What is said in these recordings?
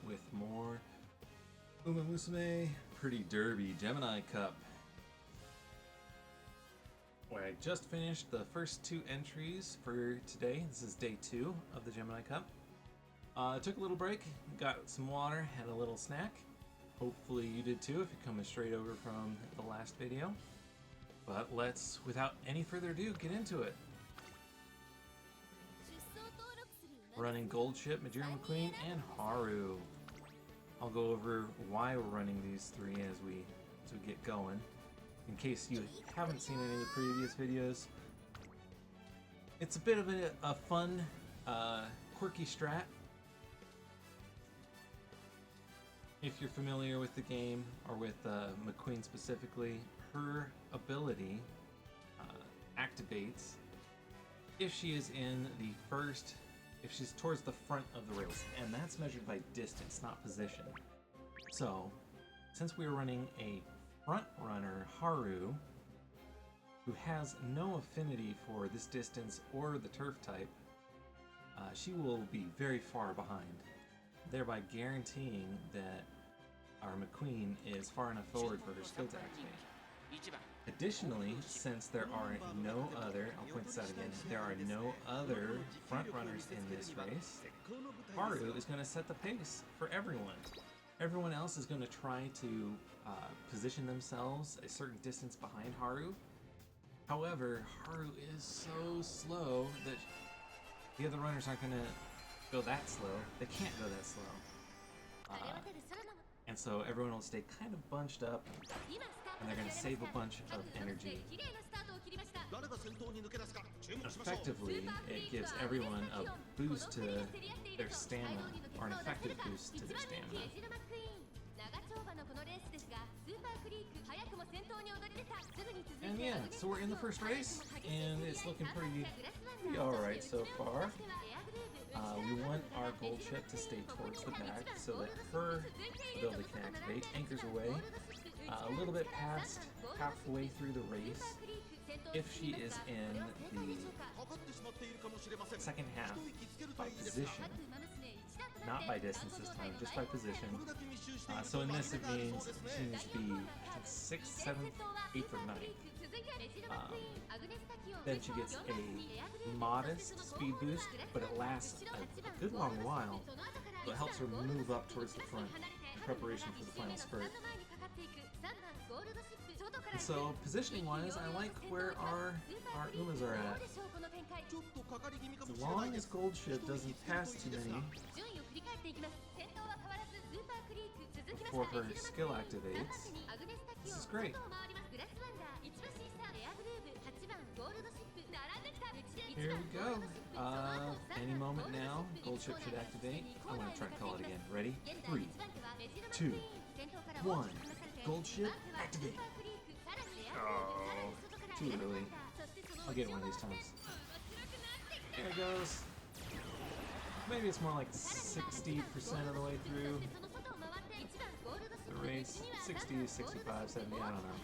with more Musume Pretty Derby Gemini Cup, where I just finished the first 2 entries for today. This is day 2 of the Gemini Cup. Took a little break, got some water, had a little snack. Hopefully you did too if you're coming straight over from the last video. But let's, without any further ado, get into it. Running Gold Ship, Majima McQueen, and Haru. I'll go over why we're running these 3 as we get going. In case you haven't seen any of the previous videos, it's a bit of a fun, quirky strat. If you're familiar with the game, or with McQueen specifically, her ability activates if she is in the first, if she's towards the front of the race, and that's measured by distance, not position. So, since we are running a front runner, Haru, who has no affinity for this distance or the turf type, she will be very far behind, thereby guaranteeing that our McQueen is far enough forward for her skill to activate. Additionally, since there are no other, I'll point this out again, there are no other front runners in this race, Haru is going to set the pace for everyone. Everyone else is going to try to position themselves a certain distance behind Haru. However, Haru is so slow that the other runners aren't going to go that slow. They can't go that slow. And so everyone will stay kind of bunched up, and they're going to save a bunch of energy. Effectively, it gives everyone a boost to their stamina, or an effective boost to their stamina. And yeah, so we're in the first race, and it's looking pretty alright so far. We want our gold ship to stay towards the back so that her ability can activate. Anchors away a little bit past halfway through the race. If she is in the second half by position, not by distance this time, just by position. So in this it means she needs to be, I think, 6th, 7th, 8th, or 9th. Then she gets a modest speed boost, but it lasts a good long while, so it helps her move up towards the front in preparation for the final spurt. And so, positioning-wise, I like where our Umas are at. As long as Gold Ship doesn't pass too many before her skill activates, this is great. Here we go. Any moment now, Gold Ship should activate. I'm going to try and call it again. Ready? 3, 2, 1. Gold Ship, activate. Oh, too early. I'll get it one of these times. There it goes. Maybe it's more like 60% of the way through the race. 60, 65, 70, I don't know.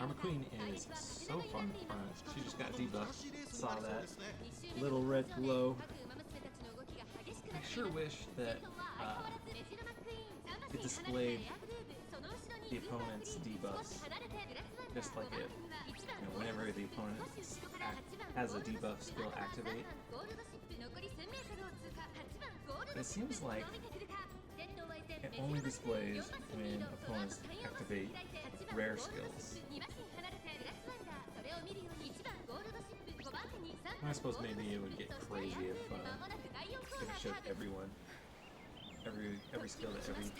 Our McQueen is so far in front. She just got debuffed. Saw that little red glow. I sure wish that it displayed the opponent's debuffs, just like it, whenever the opponent has a debuff skill activate. It seems like it only displays when opponents activate rare skills. I suppose maybe it would get crazy if it showed everyone, every skill that every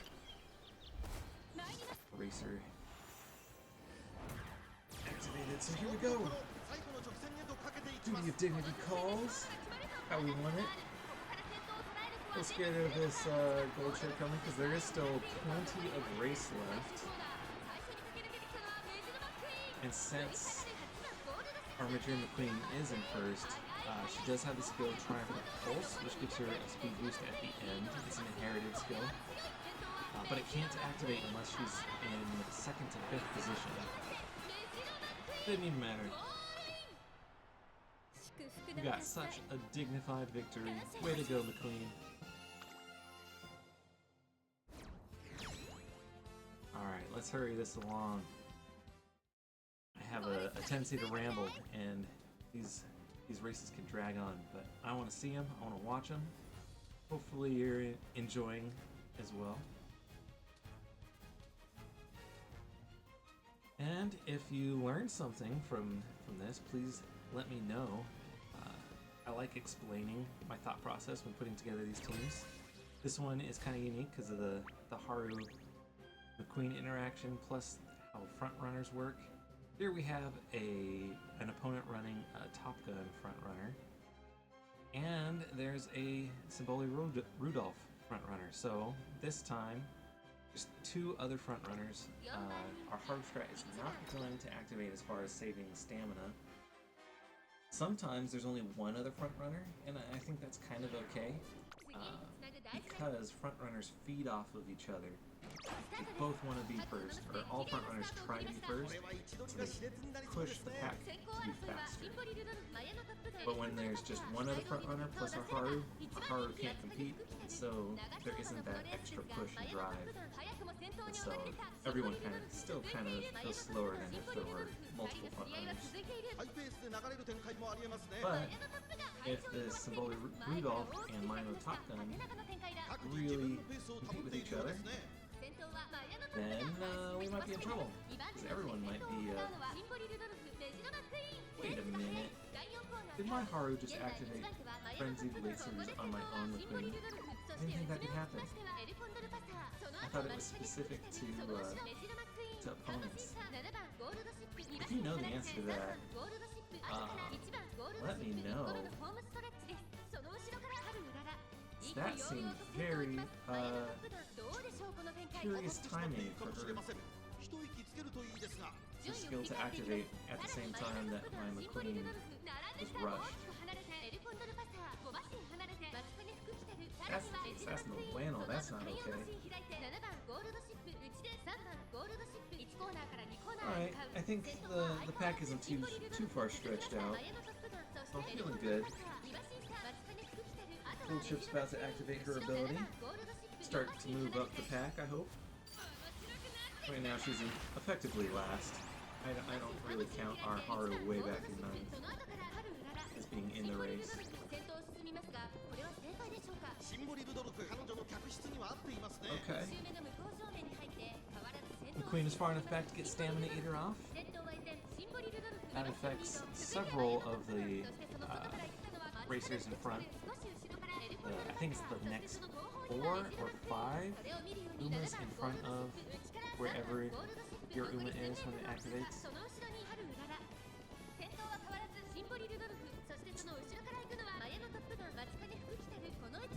racer activated. So here we go. Duty of Dignity calls. How we want it. Let's get out of this gold ship coming, because there is still plenty of race left. And since our Majima McQueen is in first, she does have the skill Triumphant Pulse, which gives her a speed boost at the end. It's an inherited skill. But it can't activate unless she's in 2nd to 5th position. Didn't even matter. We got such a dignified victory. Way to go, McQueen. let's hurry this along. I have a tendency to ramble, and these races can drag on, but I want to see them, I want to watch them. Hopefully you're enjoying as well. And if you learned something from this, please let me know. I like explaining my thought process when putting together these teams. This one is kind of unique because of the Haru McQueen interaction, plus how front runners work. Here we have an opponent running a Top Gun front runner, and there's a Symboli Rudolph front runner. So this time, there's two other front runners. Our Haru strat is not going to activate as far as saving stamina. Sometimes there's only one other front runner, and I think that's kind of okay, because front runners feed off of each other. They both want to be first, or all front runners try to be first, so they push the pack to be faster. But when there's just one other front runner plus our Haru can't compete, so there isn't that extra push and drive. And so everyone still kind of feels slower than if there were multiple front runners. But if the Symboli Rudolph and Mino Top Gun really compete with each other, then we might be in trouble, because everyone might be, wait a minute, did my Haru just activate Frenzied Lasers on my own McQueen? I didn't think that could happen. I thought it was specific to opponents. If you know the answer to that, let me know. That seemed very, curious timing for her skill to activate at the same time that my McQueen was rushed. That's no bueno, that's not okay. Alright, I think the pack isn't too far stretched out. So I'm feeling good. Cool Chip's about to activate her ability. Start to move up the pack, I hope. Right now she's effectively last. I don't really count our Haru way back in 9th as being in the race. Okay. The Queen is far enough back to get Stamina Eater off. That affects several of the racers in front. I think it's the next 4 or 5 Umas in front of wherever your Uma is when it activates.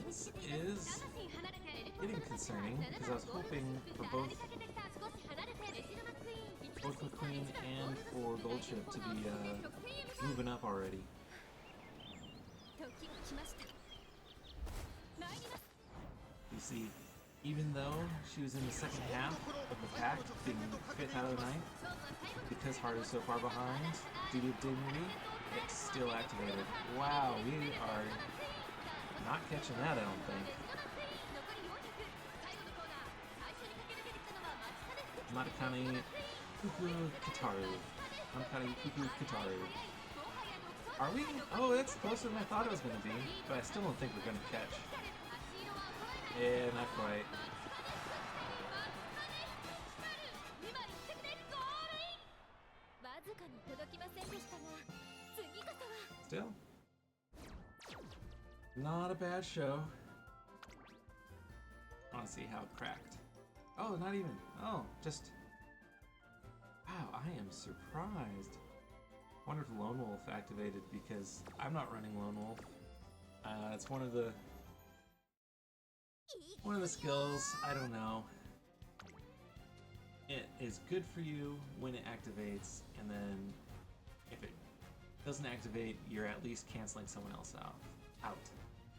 This is getting concerning, because I was hoping for both McQueen and for Gold Chip to be moving up already. You see, even though she was in the second half of the pack, being 5th out of 9th, because Haru's so far behind, due to dignity, it's still activated. Wow, we are not catching that, I don't think. Matakani Kuku Kataru. Matakani Kuku Kataru. Are we? Oh, that's closer than I thought it was going to be, but I still don't think we're going to catch. Yeah, not quite. Still. Not a bad show. I want to see how cracked. Oh, not even. Oh, just... Wow, I am surprised. I wonder if Lone Wolf activated, because I'm not running Lone Wolf. It's one of the skills, I don't know. It is good for you when it activates, and then if it doesn't activate, you're at least canceling someone else out.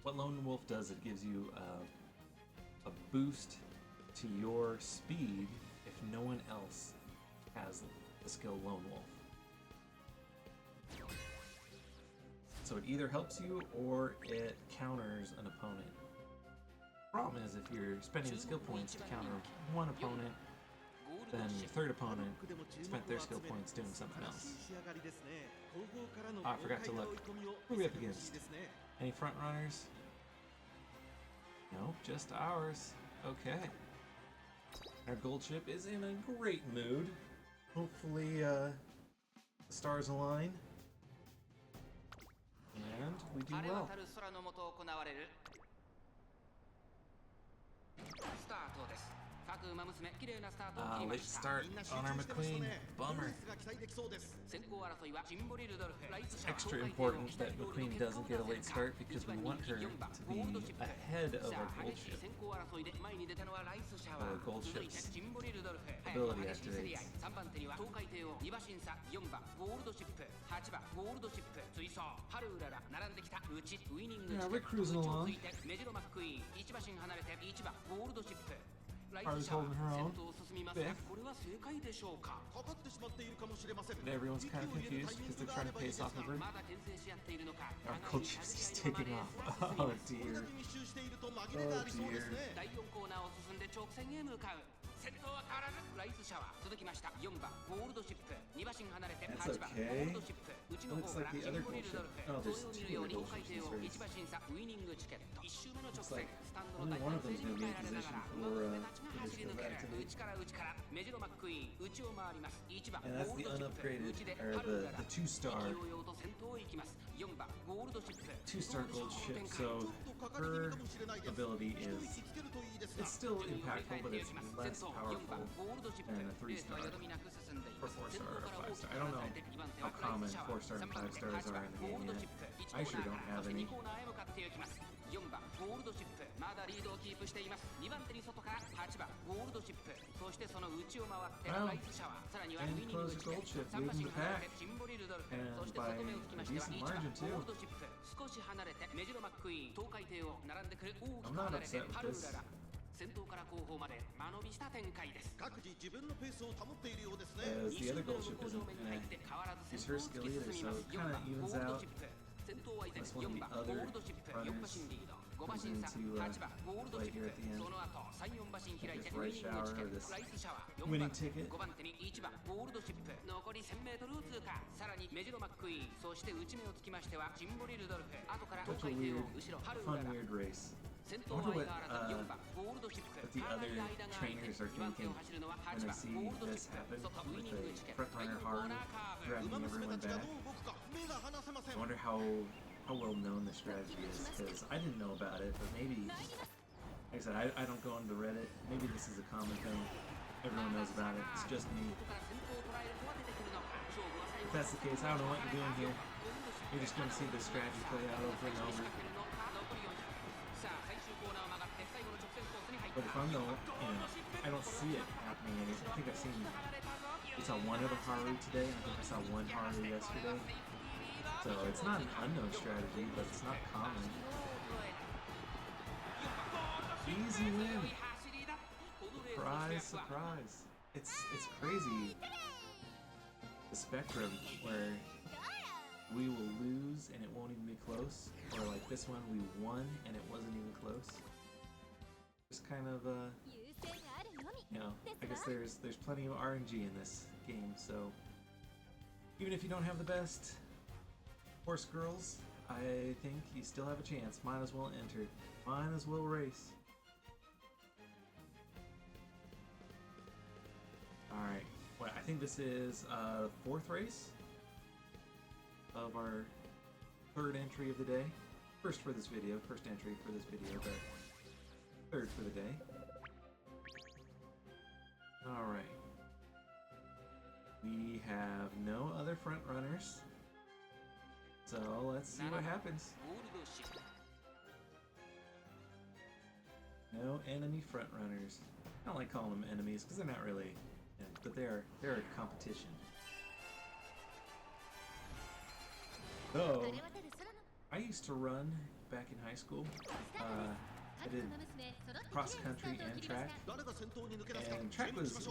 What Lone Wolf does, it gives you a boost to your speed if no one else has the skill Lone Wolf. So it either helps you or it counters an opponent. Problem is, if you're spending skill points to counter one opponent, then your third opponent spent their skill points doing something else. I forgot to look. Who are we up against? Any front runners? Nope, just ours. Okay. Our gold ship is in a great mood. Hopefully, the stars align. And we do well. Late start on our McQueen. Bummer. It's extra important that McQueen doesn't get a late start because we want her to be ahead of our gold ship. Our gold ship's ability activates. Yeah, we're cruising along. Haru's holding her own. Fifth. And everyone's kind of confused because they're trying to pace off of her. Our gold ship's just taking off. Oh dear. Oh dear. That's okay. Looks like the other gold ship. Oh, there's two other gold ships in this race. Looks like only one of them's going to be in position for position of activity. And that's the unupgraded, or the two-star gold ship. So her ability is, it's still impactful, but it's less powerful than a 3-star or 4-star or 5-star. I don't know how common 4-star and 5-stars are in the game yet. I sure don't have any. Wow. And close the gold ship, leading the pack. And by a decent margin too. I'm not upset with this. As the other gold ship isn't use her skill either, so it kind of evens out. Unless one of the other runners comes into play here at the end. Like this right shower or this winning ticket. Such a weird, fun, weird race. I wonder what the other trainers are thinking when they see this happen with the front runner Haru dragging everyone back. I wonder how well known this strategy is, because I didn't know about it, but maybe, like I said, I don't go into Reddit. Maybe this is a common thing. Everyone knows about it. It's just me. If that's the case, I don't know what you're doing here. You're just going to see this strategy play out over and over. But if I'm the, I don't see it happening. I think I've seen, I saw one other Haru today, and I think I saw one Haru yesterday. So it's not an unknown strategy, but it's not common. Easy win! Surprise, surprise. It's crazy. The spectrum where we will lose and it won't even be close, or like this one we won and it wasn't even close. Just kind of you know, I guess there's plenty of RNG in this game, so even if you don't have the best horse girls, I think you still have a chance. Might as well enter. Might as well race. Alright, well, I think this is fourth race of our third entry of the day. First for this video, first entry for this video, but third for the day. Alright. We have no other front runners. So let's see what happens. No enemy front runners. I don't like calling them enemies because they're not really, but they're a competition. So I used to run back in high school. I did cross country and track, and track was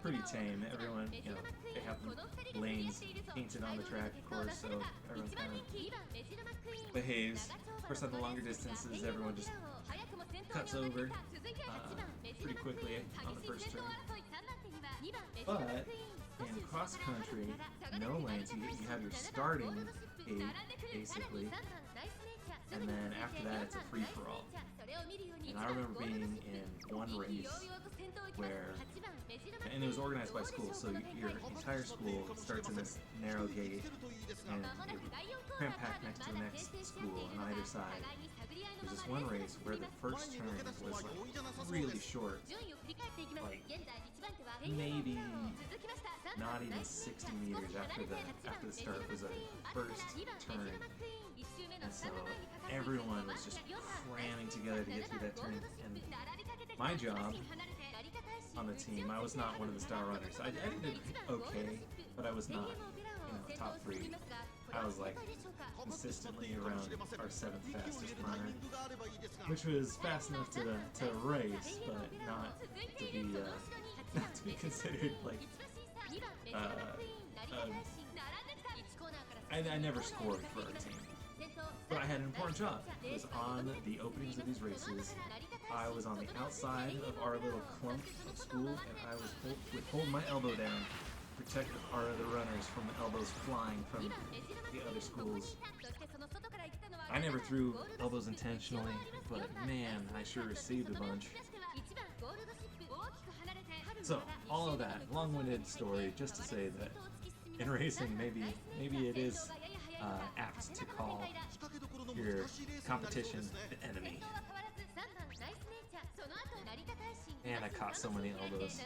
pretty tame. Everyone, you know, they have the lanes painted on the track, of course, so everyone kind of behaves. Of course, on the longer distances, everyone just cuts over pretty quickly on the first turn. But in cross country, no lanes, you have your starting gate, basically, and then after that it's a free-for-all. And I remember being in one race where, and it was organized by school, so your entire school starts in this narrow gate, and you're cramped next to the next school on either side. There's this one race where the first turn was like really short, like maybe not even 60 meters after the start was a first turn, and so everyone was just cramming together to get through that turn. And my job on the team, I was not one of the star runners. I did okay, but I was not, top 3. I was like consistently around our 7th fastest runner, which was fast enough to race, but not to be not to be considered like I never scored for our team. But I had an important job. It was on the openings of these races. I was on the outside of our little clump of school, and I would hold my elbow down, protect our other runners from the elbows flying from the other schools. I never threw elbows intentionally, but man, I sure received a bunch. So, all of that, long-winded story, just to say that in racing, maybe it is apt to call your competition the enemy. Man, I caught so many elbows.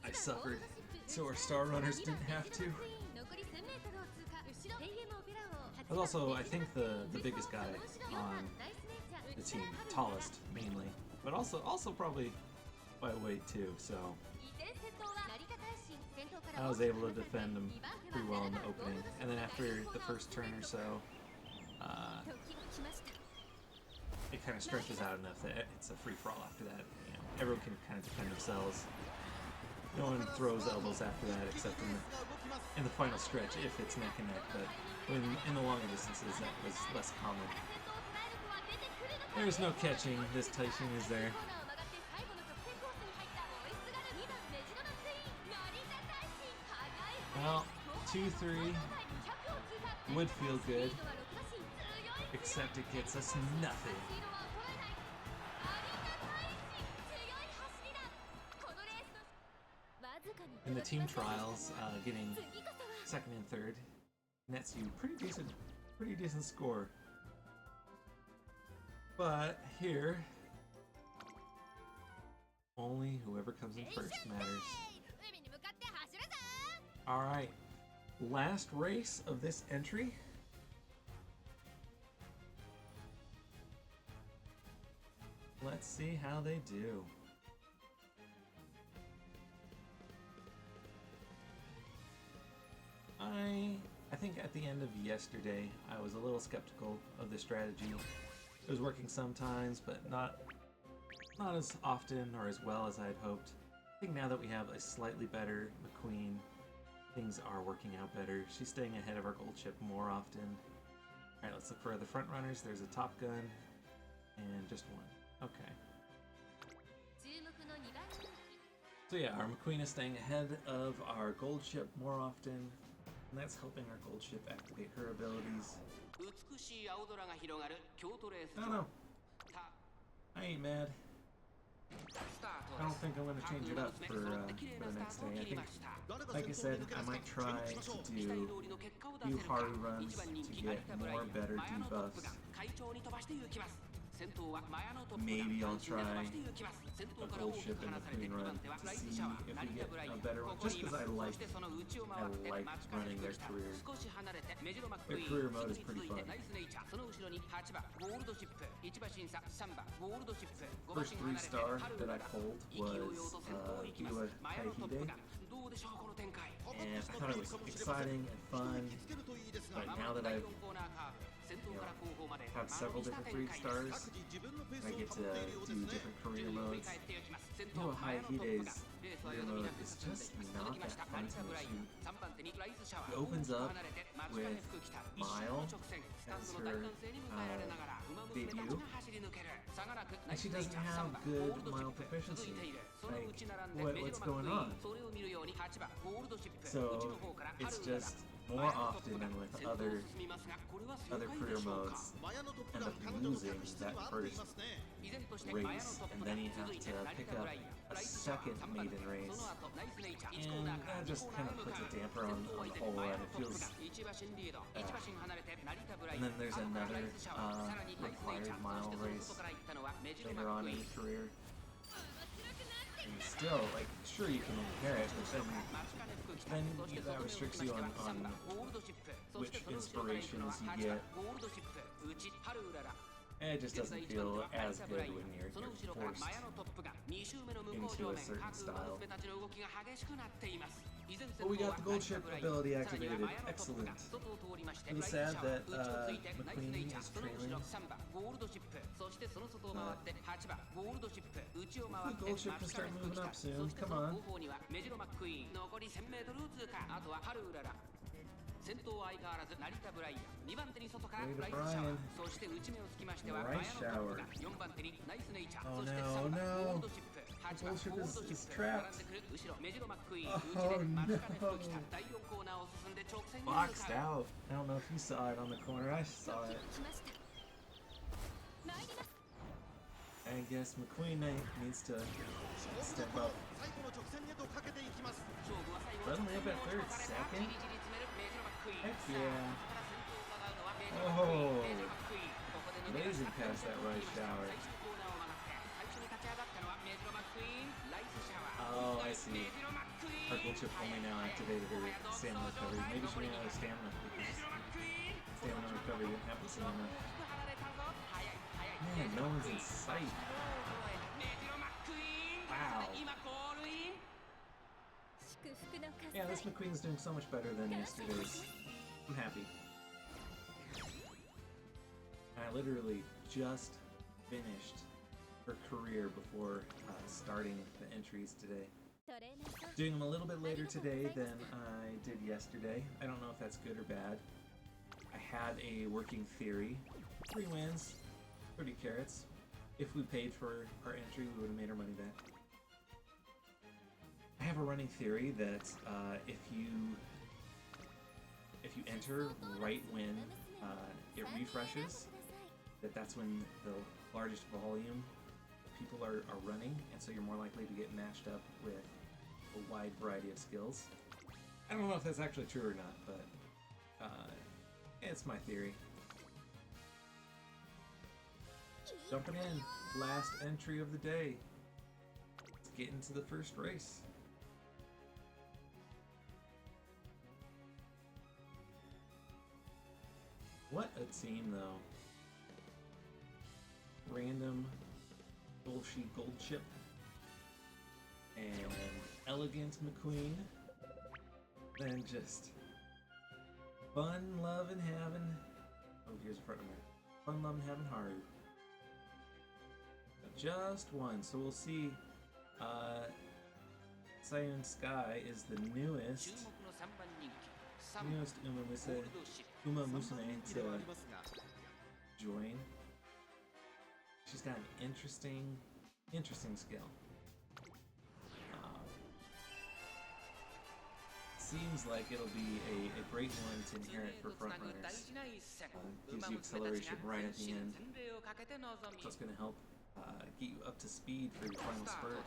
I suffered, so our star runners didn't have to. I was also, I think, the biggest guy on the team, tallest mainly, but also probably by weight too, so I was able to defend him pretty well in the opening. And then after the first turn or so, it kind of stretches out enough that it's a free-for-all after that. Everyone can kind of defend themselves. No one throws elbows after that except in the final stretch if it's neck and neck, but in the longer distances that was less common. There's no catching this Taishin is there. Well, 2-3 would feel good, except it gets us nothing. In the team trials, getting second and third nets you pretty decent score. But here, only whoever comes in first matters. Alright, last race of this entry. Let's see how they do. I think at the end of yesterday, I was a little skeptical of the strategy. It was working sometimes, but not as often or as well as I'd hoped. I think now that we have a slightly better McQueen, things are working out better. She's staying ahead of our gold chip more often. Alright, let's look for the front runners. There's a Top Gun and just one. Okay. So yeah, our McQueen is staying ahead of our gold chip more often, and that's helping our gold ship activate her abilities. I don't know. I ain't mad. I don't think I'm going to change it up for the next day. I think, like I said, I might try to do a few harder runs to get more better debuffs. Maybe I'll try a gold ship in the Queen run to see if we get a better one, just because I liked running their career. Their career mode is pretty fun. First 3-star that I pulled was Iwa Kaihide, and I thought it was exciting and fun, but now that I've have several different 3 stars. I get to do different career modes. You know, Haihide's career mode is just not that fun to shoot. It opens up with Mile as her debut, and she doesn't have good Mile proficiency. Like, what's going on? So it's just more often than with other career modes, end up losing that first race, and then you have to pick up a second maiden race, and that just kind of puts a damper on the whole, and it feels and then there's another required mile race later on in your career, and still, like, sure you can inherit, but then that restricts you on which inspirations you get. And it just doesn't feel as good when you're forced into a certain style. But we got the gold chip ability activated. Excellent. It was sad that McQueen is trailing. The gold chip can start moving up soon. Come on. Brian. Rice shower. Oh no, no. The gold chip is trapped. Oh no. Boxed out. I don't know if you saw it on the corner. I saw it. I guess McQueen needs to step up. Suddenly up at third, second. Heck yeah. Oh, blazing past that rice shower. Oh, I see. Her gold chip only now activated her stamina recovery. Maybe she ran out of stamina because stamina recovery didn't happen soon enough. Man, no one's in sight. Wow. Yeah, this McQueen's doing so much better than yesterday's. I'm happy. I literally just finished her career before starting the entries today. Doing them a little bit later today than I did yesterday. I don't know if that's good or bad. I had a working theory. 3 wins, 30 carats. If we paid for our entry, we would have made our money back. I have a running theory that if you enter right when it refreshes, that's when the largest volume of people are running, and so you're more likely to get matched up with a wide variety of skills. I don't know if that's actually true or not, but it's my theory. Jumping in, last entry of the day. Let's get into the first race. What a team, though. Random Dolce Gold Chip and Elegant McQueen. Then just Fun, Love, and Having. Oh, here's a front number. Fun, Love, and Having Haru. Just one, so we'll see. Sayun Sky is the newest Uma Musume to join. She's got an interesting skill. Seems like it'll be a great one to inherit for frontrunners. Gives you acceleration right at the end, so it's going to help get you up to speed for your final spurt.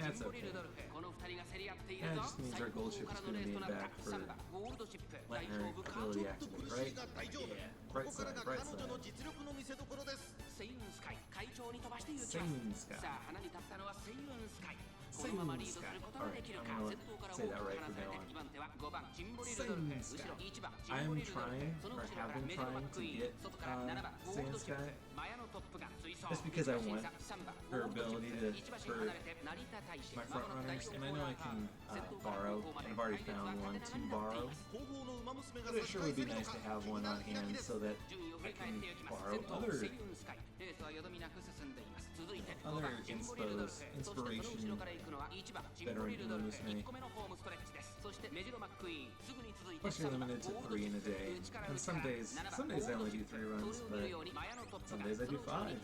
That's okay. That just means our gold chip is going to be back for letting her ability activate, right? Yeah, bright side, bright side. Seiyun Sky. Seiyun Sky. Alright, I'm gonna say that right from now on. Seiun Sky. I'm trying, or have been trying to get Seiun Sky, just because I want her ability for my front runners, and I know I can borrow, and I've already found one to borrow, but it sure would be nice to have one on hand so that I can borrow other inspiration veteran Musume. Plus you're limited to 3 in a day, and some days I only do 3 runs, but some days I do 5.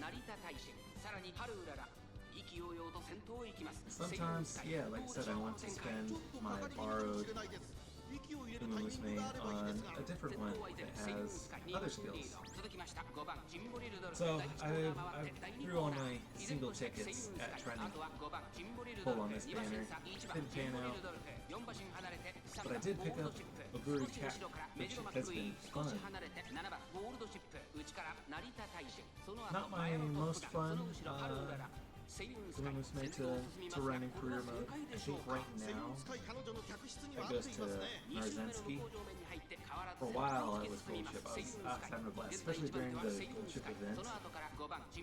Sometimes, yeah, like I said, I want to spend my borrowed Musume on a different one that has other skills. So I threw all my single tickets at trying to pull on this banner. Didn't pan out, but I did pick up Oguri Cap, which has been fun. Not my most fun Musume to run in career mode. I think right now it goes to Narzensky. For a while I was Gold Ship. I was having a blast, especially during the Gold Ship event.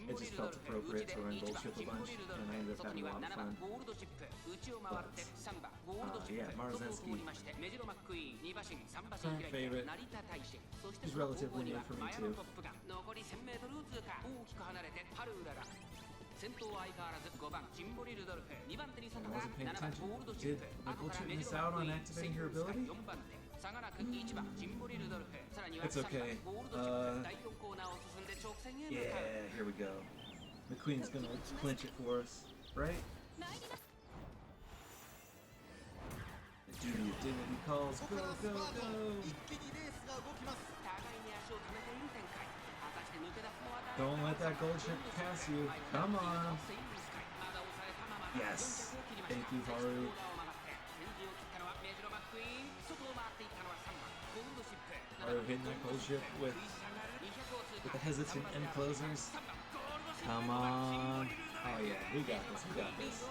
It just felt appropriate to run Gold Ship a bunch, and I ended up having a lot of fun. But yeah, Narzensky, current favorite. He's relatively new for me too. I wasn't paying attention. Did Nicole Chip miss out on activating her ability? It's okay. Yeah, here we go. The Queen's gonna clinch it for us, right? The duty of dignity calls. Go, go, go! Don't let that gold ship pass you. Come on. Yes. Thank you, Haru. Haru hitting that gold ship with the hesitant end closers. Come on. Oh yeah, we got this. We got this.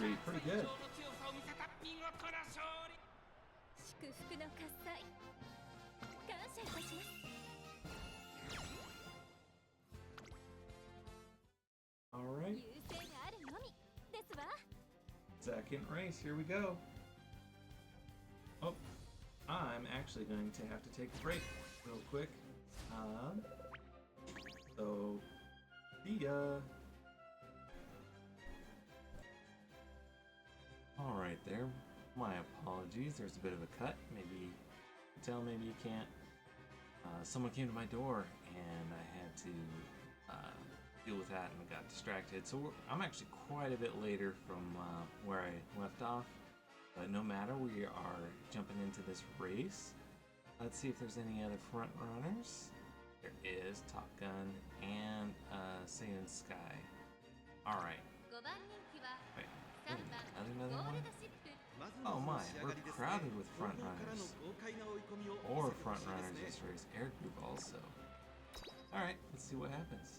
1-3, pretty good. Alright. Second race, here we go. Oh, I'm actually going to have to take a break real quick. So, see ya. Alright there. My apologies, there's a bit of a cut. Maybe you can tell, maybe you can't. Someone came to my door and I had to deal with that and got distracted. So I'm actually quite a bit later from where I left off. But no matter, we are jumping into this race. Let's see if there's any other front runners. There is Top Gun and Seiun Sky. Alright. Wait, another one? Oh my, we're crowded with front runners. Or front runners this race. Air group also. Alright, let's see what happens.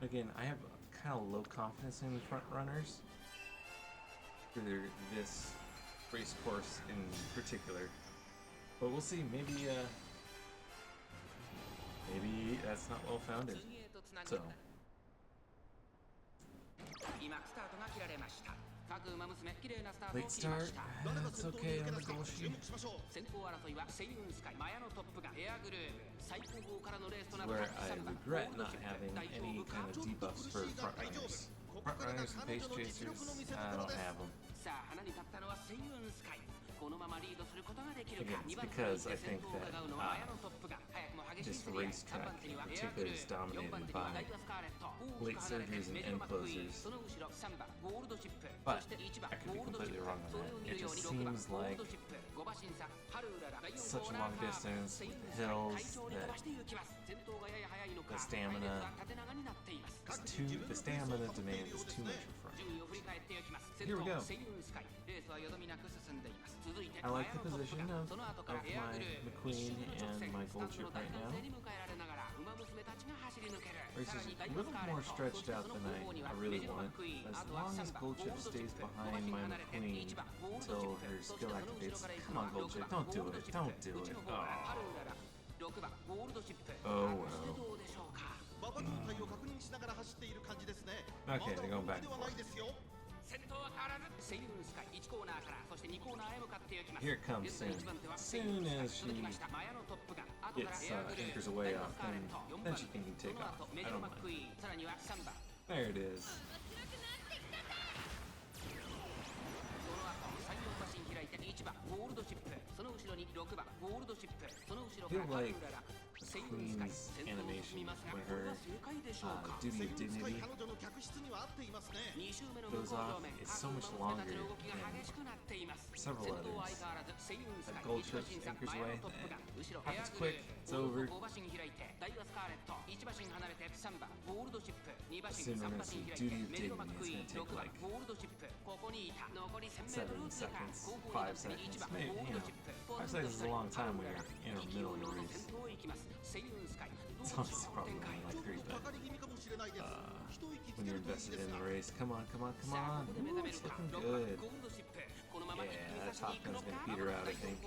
Again, I have kind of low confidence in the front runners for this race course in particular. But we'll see, maybe that's not well founded. So late start, that's okay on the goal sheet. Where I regret not having any kind of debuffs for front runners. Front runners and pace chasers, I don't have them. Again, it's because I think that this racetrack in particular is dominated by late surgeries and end closers. But I could be completely wrong on that. It just seems like such a long distance with the hills that the stamina demand is too much for front. Here we go. I like the position of my McQueen and my gold chip right now. Race is a little more stretched out than I really want. As long as Gold Chip stays behind my McQueen until her skill activates. Come on, Gold Chip, don't do it. Don't do it. Oh well. Okay, they're going back and forth. Here it comes soon. As soon as she gets anchors away off, then she can take off. I don't mind. There it is. I feel like Queen's animation when her duty of dignity goes off is so much longer than several others. Like Gold Chip anchors away, happens quick, it's over. Soon we're gonna see duty of dignity. It's gonna take like 7 seconds, 5 seconds, maybe, 5 seconds is a long time when you're in the middle of the race. It's honestly probably only like 3, but when you're invested in the race, come on. Ooh, it's looking good. Yeah, that top gun's gonna beat her out, I think.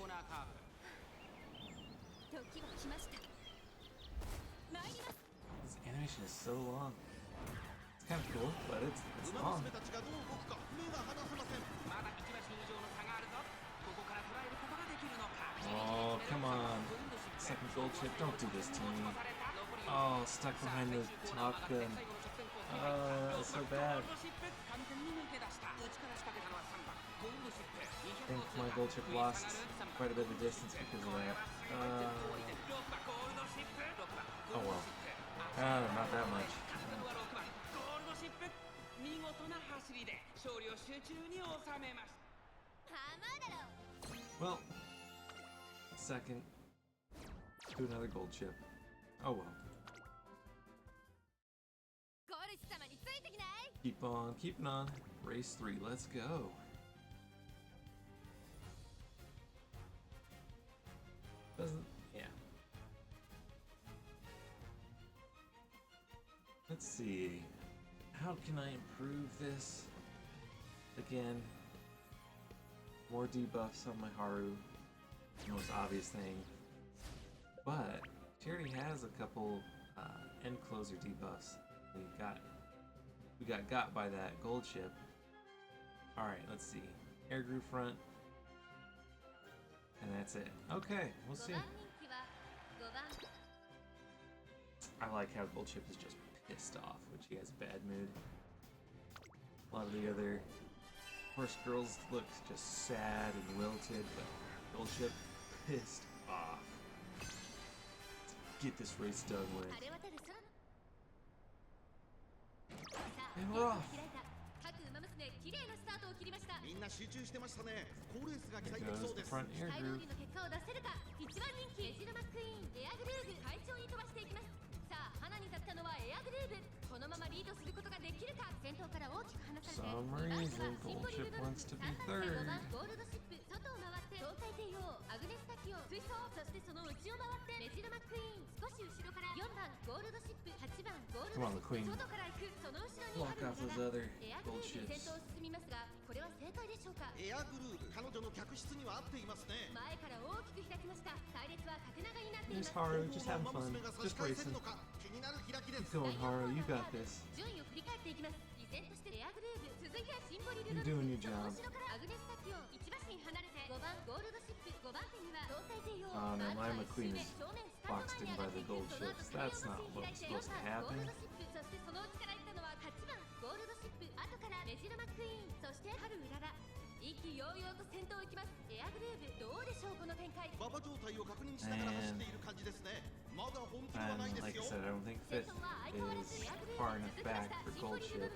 This animation is so long. It's kind of cool, but it's long. Oh, come on. Second Gold Chip, don't do this to me. Oh, stuck behind the top gun. That was so bad. I think my Gold Chip lost quite a bit of distance because of that. Oh well. Not that much. Well, second to another Gold Chip. Oh well. Keep on keeping on. Race 3, let's go. Yeah. Let's see. How can I improve this? Again, more debuffs on my Haru. The most obvious thing. But she already has a couple end closer debuffs. We got by that Gold Chip. Alright, let's see. Air Groove Front. And that's it. Okay, we'll see. I like how Gold Chip is just pissed off when she has a bad mood. A lot of the other horse girls look just sad and wilted, but Gold Chip pissed off. Get this race done with. And we're off. There goes the front air groove. Some reason Gold Chip wants to be third. Come on, the Queen. Block off those other Gold Chips. There's Haru, just having fun, just racing. Keep going, Haru, you got this. You're doing your job. Oh no, my McQueen is boxed in by the Gold Chips. That's not what was supposed to happen. And like I said, I don't think 5th is far enough back for Gold Chip.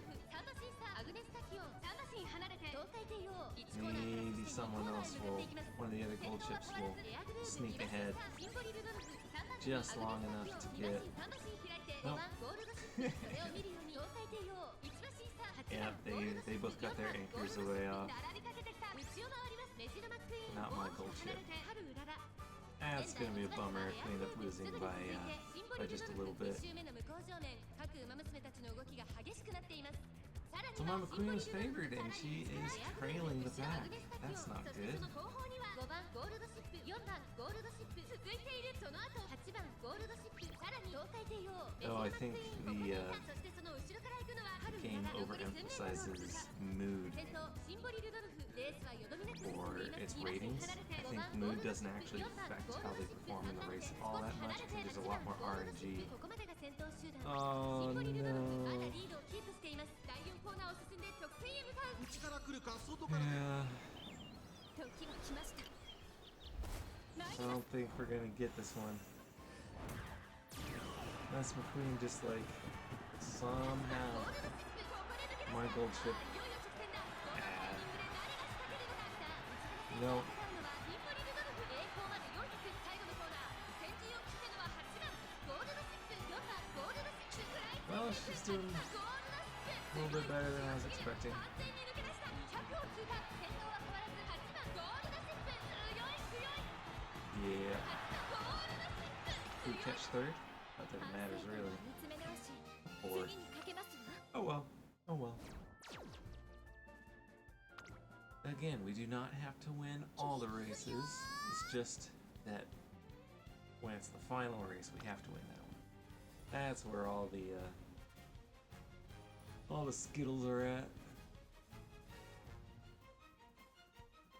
Maybe someone else will, one of the other Gold Chips will sneak ahead just long enough to get. Nope. Yeah, they both got their anchors away off. Not my Gold Chip. That's gonna be a bummer if we end up losing by just a little bit. So my McQueen is favored and she is trailing the pack. That's not good. Oh, I think the game overemphasizes mood for its ratings. I think mood doesn't actually affect how they perform in the race all that much. I think there's a lot more RNG. Oh no. Yeah. I don't think we're gonna get this one. Unless McQueen just like somehow my gold ship. No. Well, she's doing a little bit better than I was expecting. Yeah. Who catch third? Not that it matters really. Fourth. Oh well. Oh well. Again, we do not have to win all the races. It's just that when it's the final race, we have to win that one. That's where all the Skittles are at.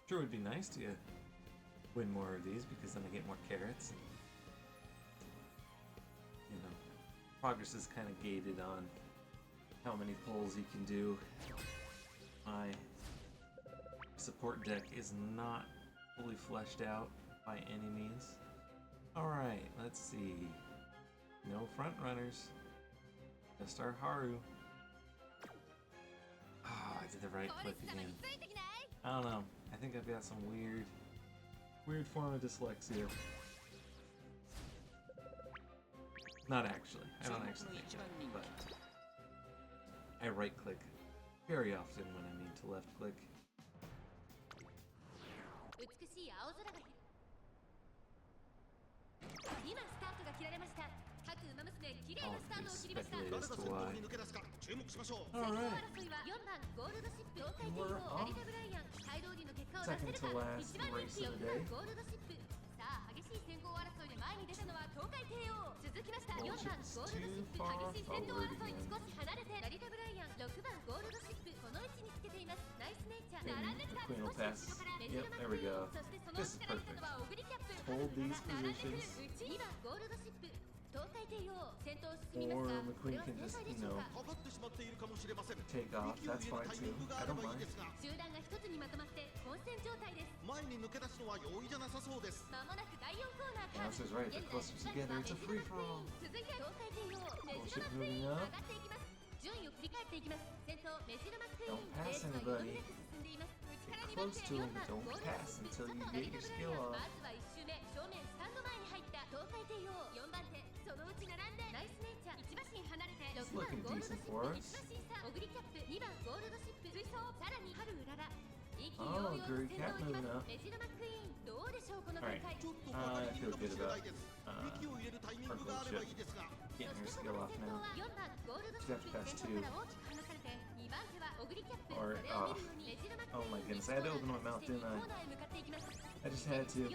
Sure would be nice to win more of these because then I get more carrots. And, you know, progress is kind of gated on how many pulls you can do. My support deck is not fully fleshed out by any means. Alright, let's see. No front runners. Just our Haru. Ah, I did the right click again. I don't know. I think I've got some weird form of dyslexia. Not actually. I don't actually think that, but I right click very often when I mean to left click. I'll speculate as to why. Alright. We're on. Second to last race of the day. Bullshit is too far forward again. And the Queen will pass. Yep, there we go. This is perfect. Hold these positions. Or McQueen can just, you know, take off. That's fine too. I don't mind. Answer's right. They're closer together. It's a free-for-all. Bullshit moving up. Don't pass anybody. Get close to him, but don't pass until you get your skill off. It's looking decent for us. Oh, Guru Cat moving up. Alright, I feel good about our gold ship getting her skill off now. She'd have to pass 2. Or, oh my goodness, I had to open my mouth, didn't I? I just had to.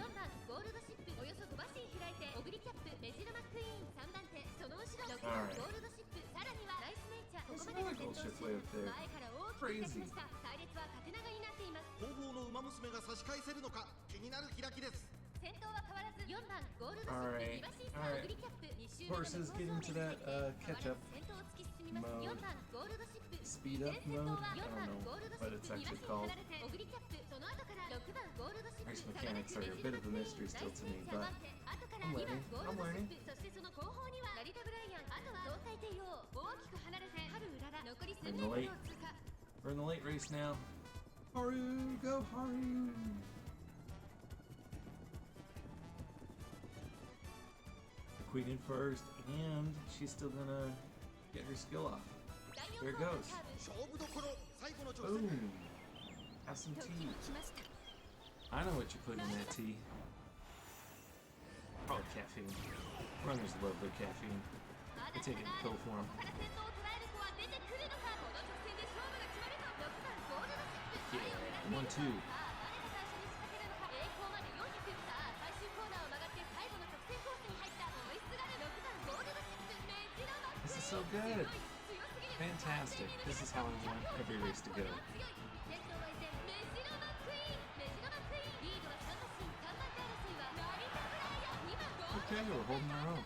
Alright. There's another gold ship way up there. Crazy. Alright. Horses getting to that catch-up mode. Speed up mode? I don't know what it's actually called. Race mechanics are a bit of a mystery still to me, but I'm learning. I'm learning. We're in the late race now. Haru, go Haru! Queen in first, and she's still gonna get her skill off. There it goes. Boom. Have some tea. I know what you put in that tea. Probably caffeine. Runners love their caffeine. They take it in pill form. Yeah, 1-2. This is so good. Fantastic. This is how I want every race to go. Okay, we're holding our own.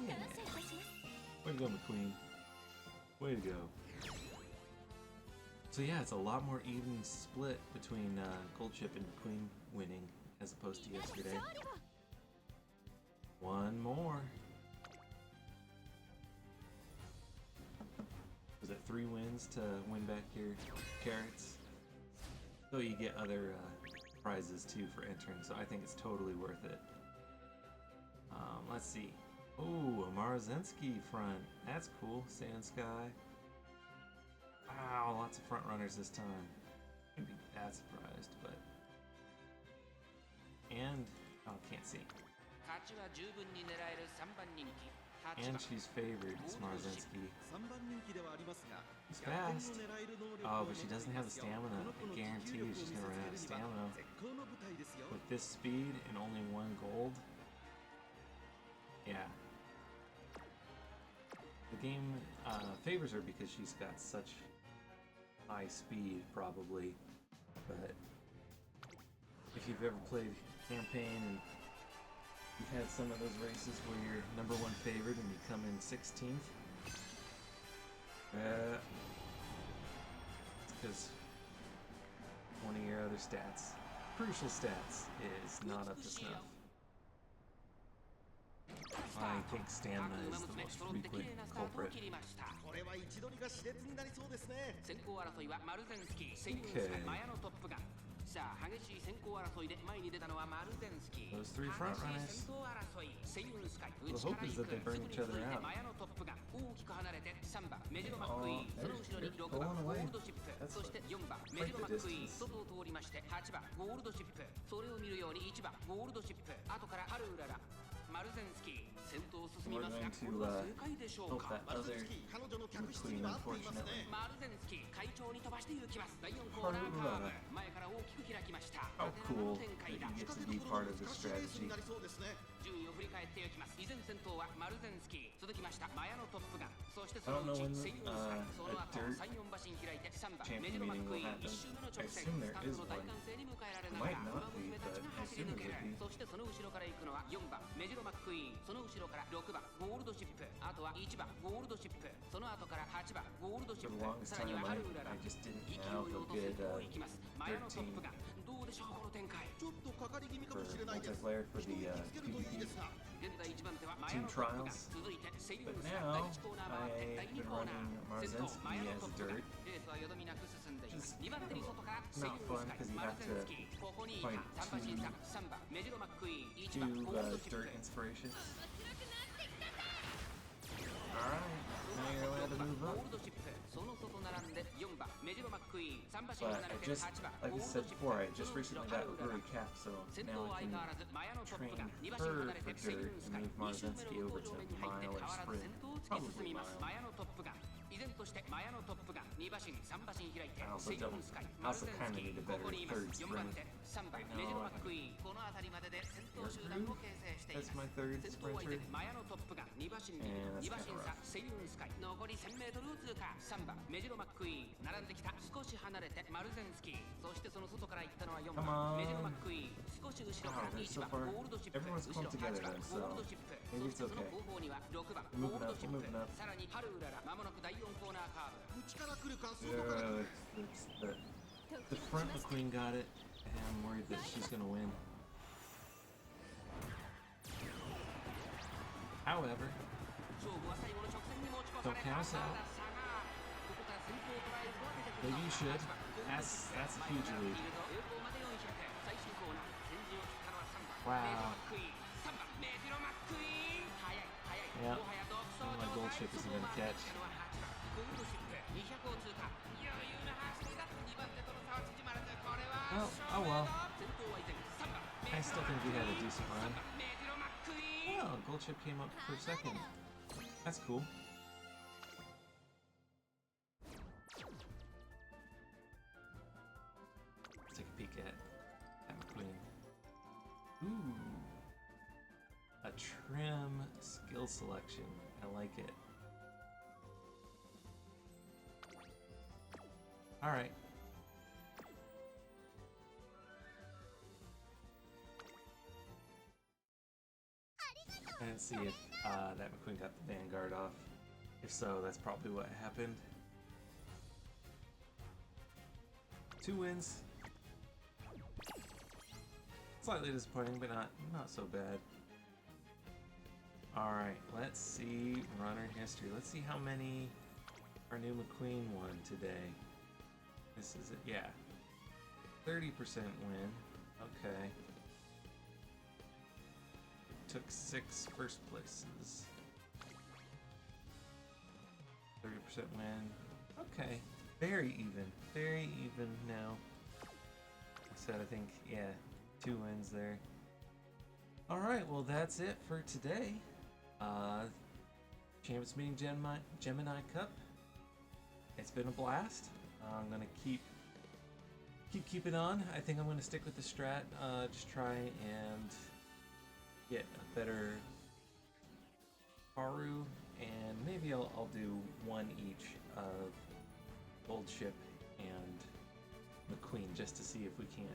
Yeah. Way to go, McQueen. Way to go. So yeah, it's a lot more even split between Goldchip and McQueen winning as opposed to yesterday. One more. Was it 3 wins to win back your carrots? So you get other prizes too for entering, so I think it's totally worth it. Let's see. Ooh, a Marzensky front. That's cool. Sand Sky. Wow, lots of front runners this time. Can't be that surprised, but... And... oh, can't see. And she's favored, it's Marzensky. She's fast. Oh, but she doesn't have the stamina. I guarantee you she's gonna run out of stamina. With this speed and only 1 gold. Yeah. The game favors her because she's got such high speed, probably. But if you've ever played campaign and you've had some of those races where you're #1 favored and you come in 16th, it's because one of your other stats, crucial stats, is not up to snuff. I think stamina is the most frequent culprit. Okay. Those 3 front runners. The hope is that they burn each other out. Oh, they're going away. That's quite the distance. We're going to help that other McQueen, unfortunately. How cool that you get to be part of this strategy. I don't know when a dirt champion meeting will happen. I assume there is one. It might not be, but I assume it would be. For the longest time, I just didn't have a good dirt team for multiplayer for the PvP team trials. But now, I've been running Marzensky as dirt. Just not fun because you have to find 2 dirt inspirations. Alright, now you're allowed to move up. But I just, like I said before, I just recently got Uri Cap, so now I can train her for dirt and move Marzensky over to Mile or Sprint. Probably Mile. I also kind of need a better 3rd sprint. Right now, that's my 3rd sprinter, and that's kind of rough. Come on! Wow, they're so far. Everyone's clumped together then, so maybe it's okay. We're moving up, we're moving up. The front McQueen got it, and I'm worried that she's gonna win. However, don't count us out. Maybe you should. That's a huge lead. Wow. Yeah. My Goldchip isn't gonna catch. Well, oh well. I still think we had a decent run. Oh, gold chip came up for a second. That's cool. Let's take a peek at McQueen. Ooh. A trim skill selection. I like it. Alright. I didn't see if that McQueen got the Vanguard off. If so, that's probably what happened. 2 wins. Slightly disappointing, but not so bad. Alright, let's see runner history. Let's see how many our new McQueen won today. This is it, yeah. 30% win. Okay. Took 6 first places. 30% win. Okay. Very even. Very even now. I said, I think, yeah, 2 wins there. Alright, well that's it for today. Champions Meeting Gemini Cup. It's been a blast. I'm gonna keep it on. I think I'm gonna stick with the strat. Just try and get a better Haru, and maybe I'll do one each of Gold Ship and McQueen just to see if we can't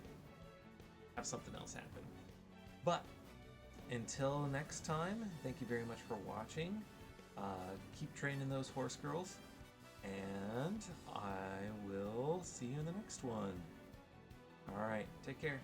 have something else happen. But until next time, thank you very much for watching. Keep training those horse girls, and I will see you in the next one. Alright, take care.